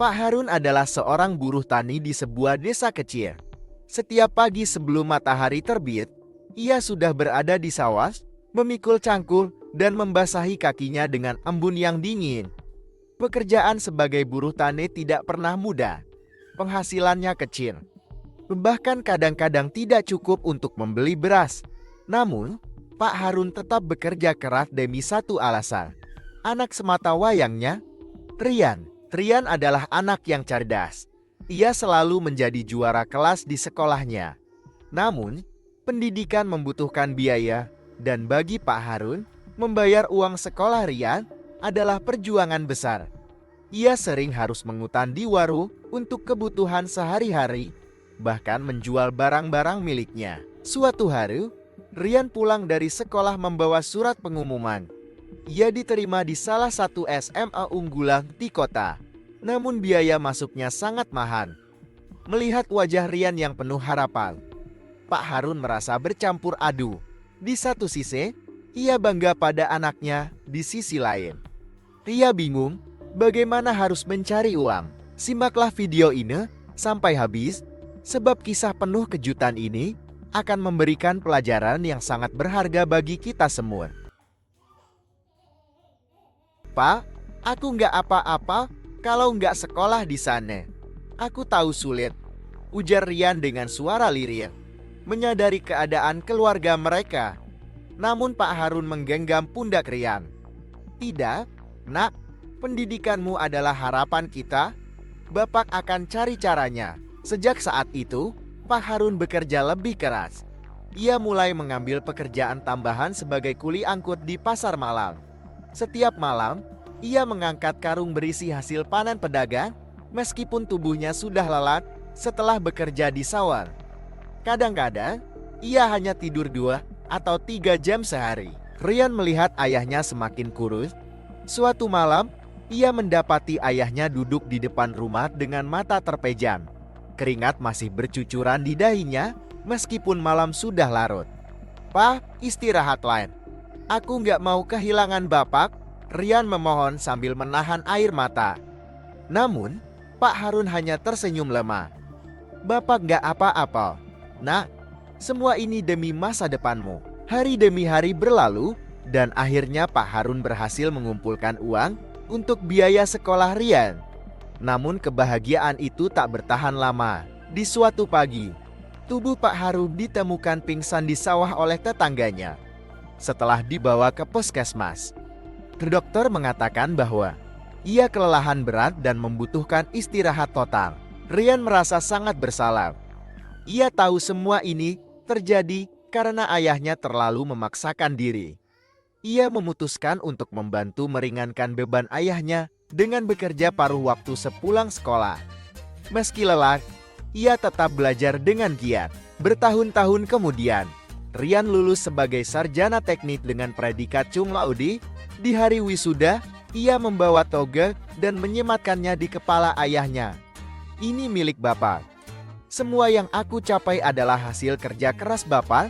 Pak Harun adalah seorang buruh tani di sebuah desa kecil. Setiap pagi sebelum matahari terbit, ia sudah berada di sawah, memikul cangkul, dan membasahi kakinya dengan embun yang dingin. Pekerjaan sebagai buruh tani tidak pernah mudah. Penghasilannya kecil. Bahkan kadang-kadang tidak cukup untuk membeli beras. Namun, Pak Harun tetap bekerja keras demi satu alasan. Anak semata wayangnya, Rian. Rian adalah anak yang cerdas. Ia selalu menjadi juara kelas di sekolahnya. Namun, pendidikan membutuhkan biaya, dan bagi Pak Harun, membayar uang sekolah Rian adalah perjuangan besar. Ia sering harus mengutan di warung untuk kebutuhan sehari-hari, bahkan menjual barang-barang miliknya. Suatu hari, Rian pulang dari sekolah membawa surat pengumuman. Ia diterima di salah satu SMA unggulan di kota. Namun biaya masuknya sangat mahal. Melihat wajah Rian yang penuh harapan, Pak Harun merasa bercampur aduk. Di satu sisi, ia bangga pada anaknya, di sisi lain ia bingung bagaimana harus mencari uang. Simaklah video ini sampai habis, sebab kisah penuh kejutan ini akan memberikan pelajaran yang sangat berharga bagi kita semua. Pak, aku nggak apa-apa kalau nggak sekolah di sana. Aku tahu sulit, ujar Rian dengan suara lirih, menyadari keadaan keluarga mereka. Namun Pak Harun menggenggam pundak Rian. Tidak, nak, pendidikanmu adalah harapan kita. Bapak akan cari caranya. Sejak saat itu, Pak Harun bekerja lebih keras. Ia mulai mengambil pekerjaan tambahan sebagai kuli angkut di pasar malam. Setiap malam, ia mengangkat karung berisi hasil panen pedagang, meskipun tubuhnya sudah lelah setelah bekerja di sawah. Kadang-kadang, ia hanya tidur 2 atau 3 jam sehari. Rian melihat ayahnya semakin kurus. Suatu malam, ia mendapati ayahnya duduk di depan rumah dengan mata terpejam. Keringat masih bercucuran di dahinya, meskipun malam sudah larut. "Pak, istirahatlah. Aku nggak mau kehilangan Bapak," Rian memohon sambil menahan air mata. Namun, Pak Harun hanya tersenyum lemah. "Bapak nggak apa-apa, nak. Semua ini demi masa depanmu." Hari demi hari berlalu, dan akhirnya Pak Harun berhasil mengumpulkan uang untuk biaya sekolah Rian. Namun kebahagiaan itu tak bertahan lama. Di suatu pagi, tubuh Pak Harun ditemukan pingsan di sawah oleh tetangganya. Setelah dibawa ke puskesmas, dokter mengatakan bahwa ia kelelahan berat dan membutuhkan istirahat total. Rian merasa sangat bersalah. Ia tahu semua ini terjadi karena ayahnya terlalu memaksakan diri. Ia memutuskan untuk membantu meringankan beban ayahnya dengan bekerja paruh waktu sepulang sekolah. Meski lelah, ia tetap belajar dengan giat. Bertahun-tahun kemudian, Rian lulus sebagai sarjana teknik dengan predikat cum laude. Di hari wisuda, ia membawa toga dan menyematkannya di kepala ayahnya. "Ini milik Bapak. Semua yang aku capai adalah hasil kerja keras Bapak,"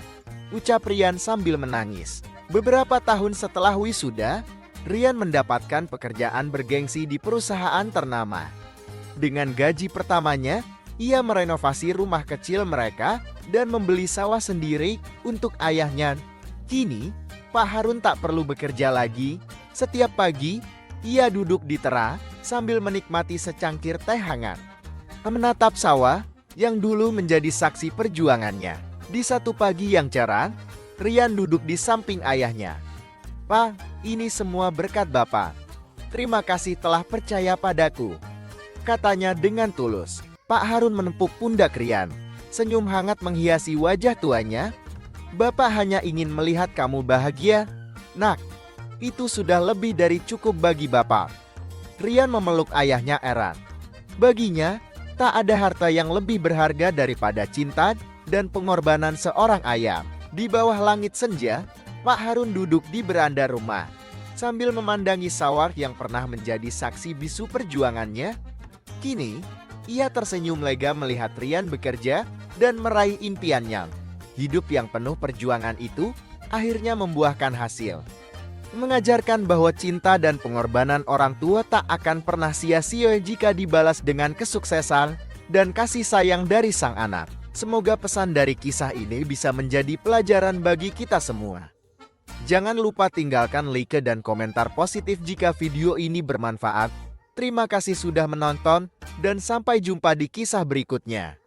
ucap Rian sambil menangis. Beberapa tahun setelah wisuda, Rian mendapatkan pekerjaan bergengsi di perusahaan ternama. Dengan gaji pertamanya, ia merenovasi rumah kecil mereka dan membeli sawah sendiri untuk ayahnya. Kini, Pak Harun tak perlu bekerja lagi. Setiap pagi, ia duduk di teras sambil menikmati secangkir teh hangat, menatap sawah yang dulu menjadi saksi perjuangannya. Di satu pagi yang cerah, Rian duduk di samping ayahnya. "Pak, ini semua berkat Bapak. Terima kasih telah percaya padaku," katanya dengan tulus. Pak Harun menepuk pundak Rian. Senyum hangat menghiasi wajah tuanya. "Bapak hanya ingin melihat kamu bahagia, nak. Itu sudah lebih dari cukup bagi Bapak." Rian memeluk ayahnya erat. Baginya, tak ada harta yang lebih berharga daripada cinta dan pengorbanan seorang ayah. Di bawah langit senja, Pak Harun duduk di beranda rumah sambil memandangi sawah yang pernah menjadi saksi bisu perjuangannya. Kini, ia tersenyum lega melihat Rian bekerja dan meraih impiannya. Hidup yang penuh perjuangan itu akhirnya membuahkan hasil. mengajarkan bahwa cinta dan pengorbanan orang tua tak akan pernah sia-sia jika dibalas dengan kesuksesan dan kasih sayang dari sang anak. Semoga pesan dari kisah ini bisa menjadi pelajaran bagi kita semua. Jangan lupa tinggalkan like dan komentar positif jika video ini bermanfaat. Terima kasih sudah menonton, dan sampai jumpa di kisah berikutnya.